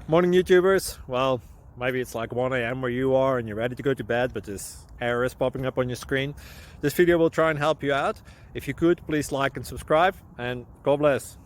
Morning, YouTubers. Well, maybe it's like 1 a.m. where you are and you're ready to go to bed, but this error is popping up on your screen. This video will try and help you out. If you could, please like and subscribe, and God bless.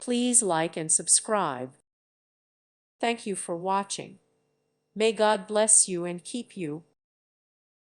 Please like and subscribe. Thank you for watching. May God bless you and keep you.